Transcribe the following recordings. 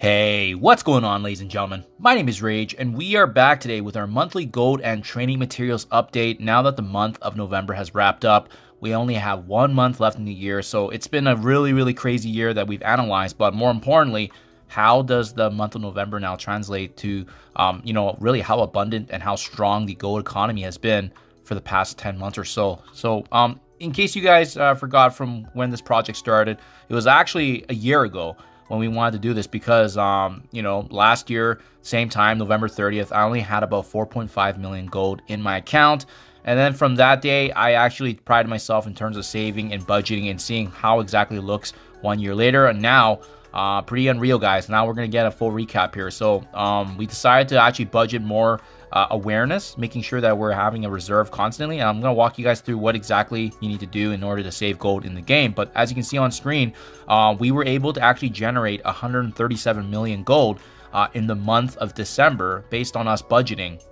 Hey, what's going on, ladies and gentlemen? My name is Rayge, and we are back today with our monthly gold and training materials update. Now that the month of November has wrapped up, we only have 1 month left in the year, so it's been a really crazy year that we've analyzed. But more importantly, how does the month of November now translate to, really how abundant and how strong the gold economy has been for the past 10 months or so? In case you guys forgot from when this project started, it was actually a year ago when we wanted to do this because, last year, same time, November 30th, I only had about 4.5 million gold in my account. And then from that day, I actually prided myself in terms of saving and budgeting and seeing how exactly it looks 1 year later. And now, pretty unreal, guys. Now we're going to get a full recap here. So we decided to actually budget more awareness, making sure that we're having a reserve constantly. And I'm going to walk you guys through what exactly you need to do in order to save gold in the game. But as you can see on screen, we were able to actually generate 137 million gold in the month of December based on us budgeting.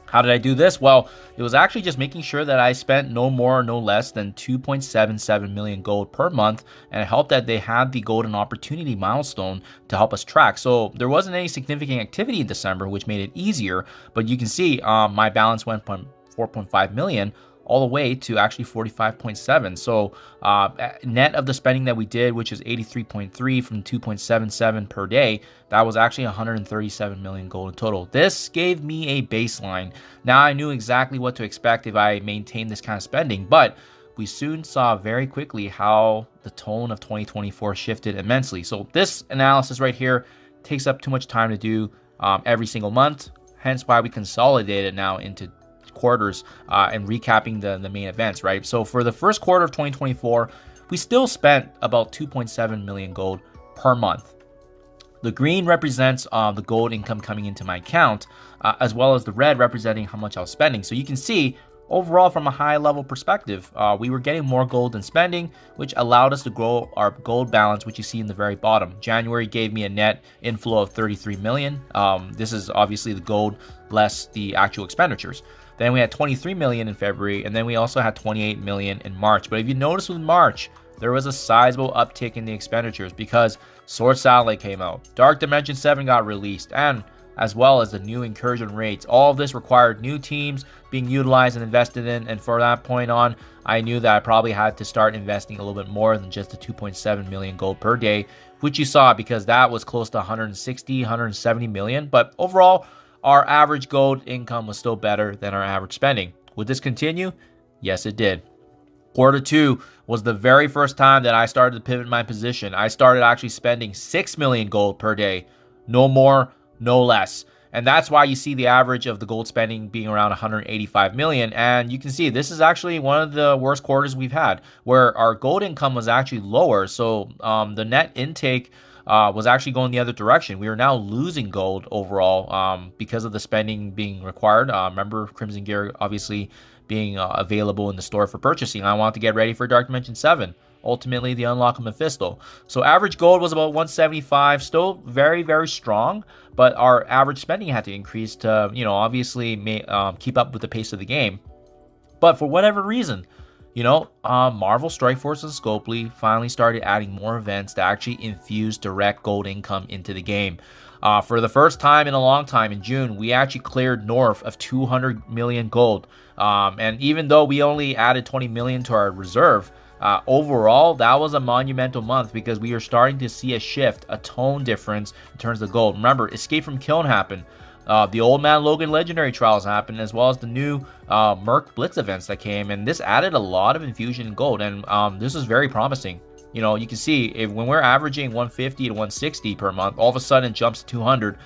How did I do this? Well, it was actually just making sure that I spent no more, no less than 2.77 million gold per month, and it helped that they had the golden opportunity milestone to help us track. So there wasn't any significant activity in December, which made it easier, but you can see my balance went from 4.5 million all the way to actually 45.7. So net of the spending that we did, which is 83.3 from 2.77 per day, that was actually 137 million gold in total. This gave me a baseline. Now I knew exactly what to expect if I maintained this kind of spending, but we soon saw very quickly how the tone of 2024 shifted immensely. So this analysis right here takes up too much time to do every single month, hence why we consolidated now into quarters and recapping the main events, right? So for the first quarter of 2024, we still spent about 2.7 million gold per month. The green represents the gold income coming into my account, as well as the red representing how much I was spending. So you can see overall from a high level perspective, we were getting more gold than spending, which allowed us to grow our gold balance, which you see in the very bottom. January gave me a net inflow of 33 million. This is obviously the gold less the actual expenditures. Then we had 23 million in February, and then we also had 28 million in March. But if you notice with March, there was a sizable uptick in the expenditures because Sword Satellite came out, Dark Dimension 7 got released, and as well as the new incursion raids. All of this required new teams being utilized and invested in, and for that point on, I knew that I probably had to start investing a little bit more than just the 2.7 million gold per day, which you saw because that was close to 160, 170 million. But overall, our average gold income was still better than our average spending. Would this continue? Yes, it did. Quarter 2 was the very first time that I started to pivot my position. I started actually spending 6 million gold per day. No more, no less. And that's why you see the average of the gold spending being around 185 million. And you can see this is actually one of the worst quarters we've had, where our gold income was actually lower. So the net intake was actually going the other direction. We are now losing gold overall because of the spending being required. Remember, Crimson Gear obviously being available in the store for purchasing. I want to get ready for Dark Dimension 7. Ultimately, the unlock of Mephisto. So average gold was about 175, still very strong, but our average spending had to increase to, obviously keep up with the pace of the game. But for whatever reason, Marvel Strike Force and Scopely finally started adding more events to actually infuse direct gold income into the game. For the first time in a long time, in June, we actually cleared north of 200 million gold. And even though we only added 20 million to our reserve, overall, that was a monumental month because we are starting to see a shift, a tone difference in terms of gold. Remember, Escape from Kiln happened. The Old Man Logan Legendary Trials happened, as well as the new Merc Blitz events that came, and this added a lot of infusion in gold, and this is very promising. You can see when we're averaging 150 to 160 per month, all of a sudden it jumps to 200.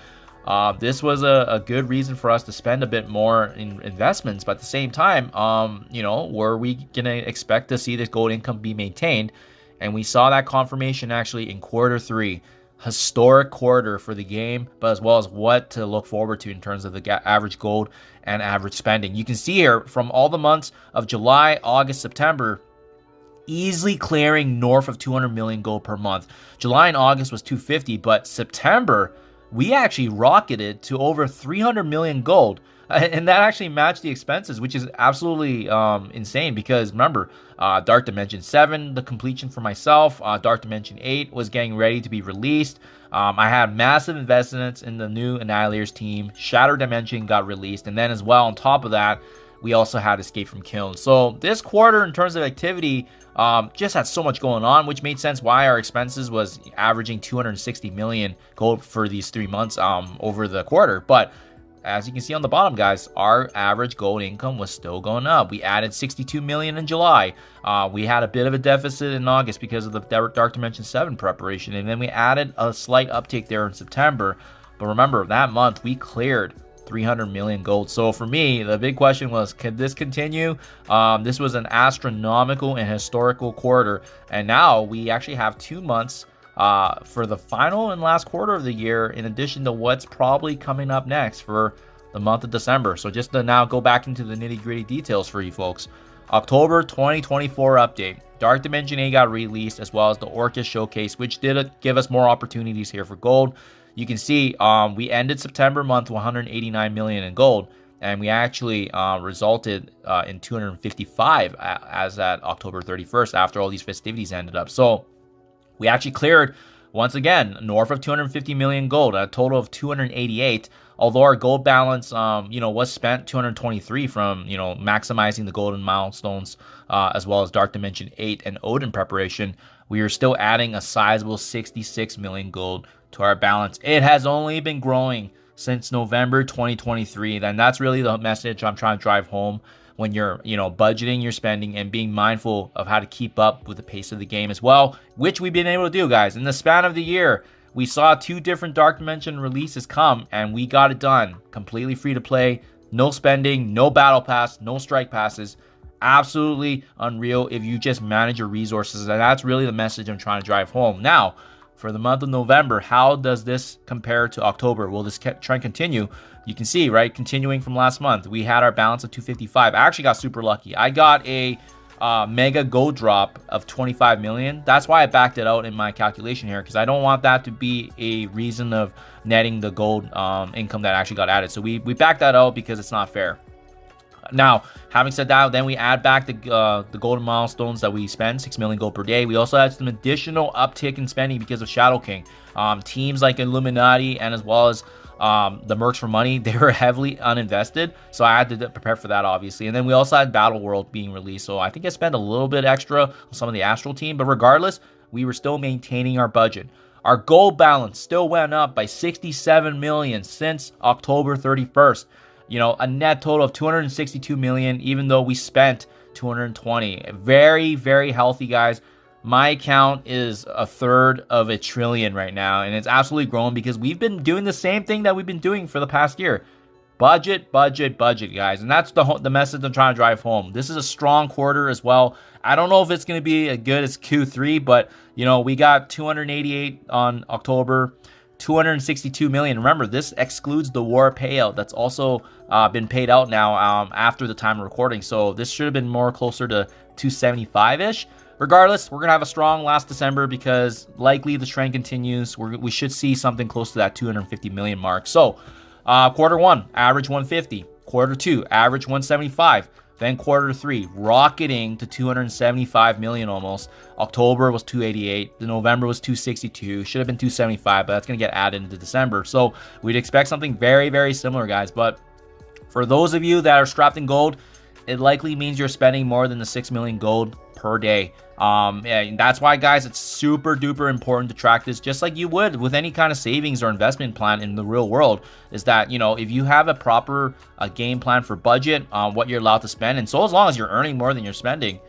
This was a good reason for us to spend a bit more in investments, but at the same time, were we going to expect to see this gold income be maintained? And we saw that confirmation actually in quarter 3. Historic quarter for the game, but as well as what to look forward to in terms of the average gold and average spending. You can see here from all the months of July, August, September, easily clearing north of 200 million gold per month. July and August was 250, but September, we actually rocketed to over 300 million gold. And that actually matched the expenses, which is absolutely insane because remember, Dark Dimension 7, the completion for myself, Dark Dimension 8 was getting ready to be released. I had massive investments in the new Annihilators team. Shatter Dimension got released, and then as well on top of that, we also had Escape from Kiln. So this quarter, in terms of activity, just had so much going on, which made sense why our expenses was averaging 260 million gold for these 3 months over the quarter. But as you can see on the bottom, guys, our average gold income was still going up. We added 62 million in July. We had a bit of a deficit in August because of the Dark Dimension 7 preparation, and then we added a slight uptick there in September. But remember, that month we cleared 300 million gold. So for me, the big question was, can this continue? This was an astronomical and historical quarter, and now we actually have 2 months for the final and last quarter of the year, in addition to what's probably coming up next for the month of December. So just to now go back into the nitty-gritty details for you folks. October 2024 update. Dark Dimension 8 got released, as well as the Orcus Showcase, which did give us more opportunities here for gold. You can see we ended September month 189 million in gold, and we actually resulted in 255 as at October 31st after all these festivities ended up. So we actually cleared, once again, north of 250 million gold, a total of 288. Although our gold balance, was spent 223 from, maximizing the golden milestones, as well as Dark Dimension 8 and Odin preparation, we are still adding a sizable 66 million gold to our balance. It has only been growing since November 2023. And that's really the message I'm trying to drive home when you're, budgeting your spending and being mindful of how to keep up with the pace of the game as well, which we've been able to do, guys. In the span of the year, we saw 2 different Dark Dimension releases come, and we got it done. Completely free to play, no spending, no battle pass, no strike passes. Absolutely unreal if you just manage your resources, and that's really the message I'm trying to drive home. Now, for the month of November, how does this compare to October? Will this trend continue? You can see, right, continuing from last month, we had our balance of 255. I actually got super lucky. I got a mega gold drop of 25 million. That's why I backed it out in my calculation here, because I don't want that to be a reason of netting the gold income that actually got added. So we backed that out because it's not fair. Now, having said that, then we add back the golden milestones that we spend, 6 million gold per day. We also had some additional uptick in spending because of Shadow King. Teams like Illuminati and as well as the Mercs for Money, they were heavily uninvested, so I had to prepare for that, obviously. And then we also had Battle World being released, so I think I spent a little bit extra on some of the Astral team, but regardless, we were still maintaining our budget. Our gold balance still went up by 67 million since October 31st. A net total of 262 million, even though we spent 220. Very, very healthy, guys. My account is a third of $1 trillion right now, and it's absolutely growing because we've been doing the same thing that we've been doing for the past year. Budget, budget, budget, guys. And that's the message I'm trying to drive home. This is a strong quarter as well. I don't know if it's going to be as good as Q3, but, we got 288 on October, 262 million. Remember, this excludes the war payout that's also been paid out now after the time of recording. So this should have been more closer to 275-ish. Regardless, we're going to have a strong last December because likely the trend continues. We should see something close to that 250 million mark. So quarter 1, average 150. Quarter 2, average 175. Then quarter 3, rocketing to 275 million almost. October was 288. The November was 262. Should have been 275, but that's going to get added into December. So we'd expect something very, very similar, guys. But for those of you that are strapped in gold, it likely means you're spending more than the 6 million gold per day. And that's why, guys, it's super duper important to track this, just like you would with any kind of savings or investment plan in the real world. Is that, if you have a proper game plan for budget, what you're allowed to spend, and so as long as you're earning more than you're spending,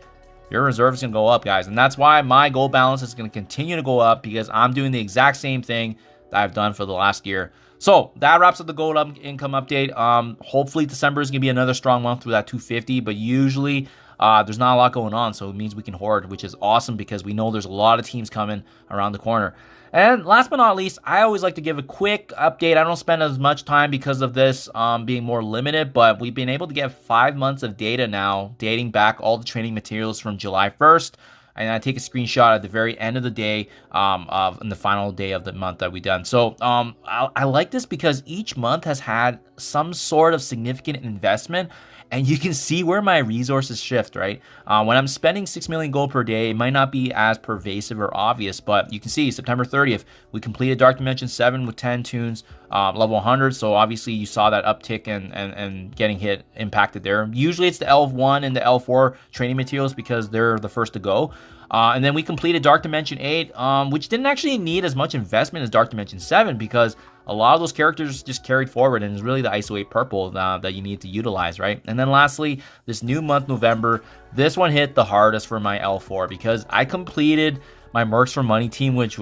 your reserves can go up, guys. And that's why my gold balance is going to continue to go up, because I'm doing the exact same thing that I've done for the last year. So that wraps up the gold income update. Hopefully December is going to be another strong month through that 250, but usually there's not a lot going on, so it means we can hoard, which is awesome because we know there's a lot of teams coming around the corner. And last but not least, I always like to give a quick update. I don't spend as much time because of this being more limited, but we've been able to get 5 months of data now, dating back all the training materials from July 1st and I take a screenshot at the very end of the day, in the final day of the month that we done. So I like this because each month has had some sort of significant investment, and you can see where my resources shift, right? When I'm spending 6 million gold per day, it might not be as pervasive or obvious, but you can see September 30th, we completed Dark Dimension 7 with 10 tunes, level 100. So obviously you saw that uptick and getting hit impacted there. Usually it's the L1 and the L4 training materials because they're the first to go. And then we completed Dark Dimension 8, which didn't actually need as much investment as Dark Dimension 7 because a lot of those characters just carried forward, and it's really the ISO 8 purple that you need to utilize, right? And then lastly, this new month, November, this one hit the hardest for my L4 because I completed my Mercs for Money team, which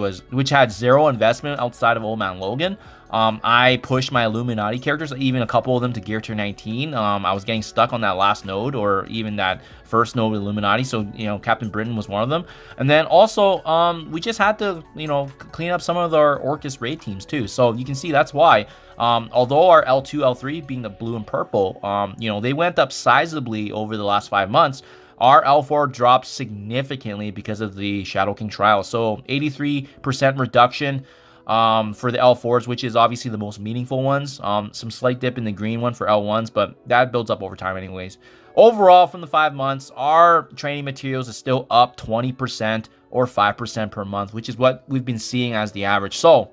had zero investment outside of Old Man Logan. I pushed my Illuminati characters, even a couple of them, to gear tier 19. I was getting stuck on that last node or even that first node with Illuminati. So, Captain Britain was one of them. And then also, we just had to, clean up some of our Orcus raid teams too. So you can see that's why. Although our L2, L3 being the blue and purple, they went up sizably over the last 5 months. Our L4 dropped significantly because of the Shadow King trial. So 83% reduction for the L4s, which is obviously the most meaningful ones. Some slight dip in the green one for L1s, but that builds up over time anyways. Overall, from the 5 months, our training materials is still up 20% or 5% per month, which is what we've been seeing as the average. So,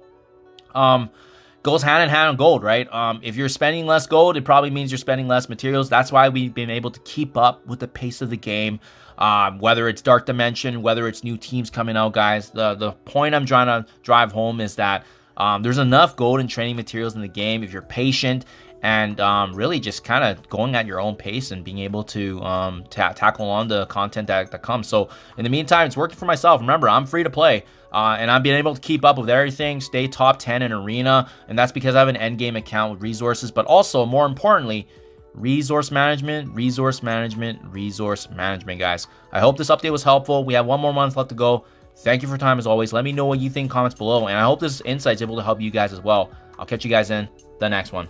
goes hand in hand on gold, right? If you're spending less gold, it probably means you're spending less materials. That's why we've been able to keep up with the pace of the game. Whether it's Dark Dimension, whether it's new teams coming out, guys. The point I'm trying to drive home is that there's enough gold and training materials in the game if you're patient and really just kind of going at your own pace and being able to tackle on the content that comes. So in the meantime, it's working for myself. Remember, I'm free to play. And I'm being able to keep up with everything, stay top 10 in Arena, and that's because I have an endgame account with resources, but also, more importantly, resource management, guys. I hope this update was helpful. We have 1 more month left to go. Thank you for your time as always. Let me know what you think in comments below, and I hope this insight is able to help you guys as well. I'll catch you guys in the next one.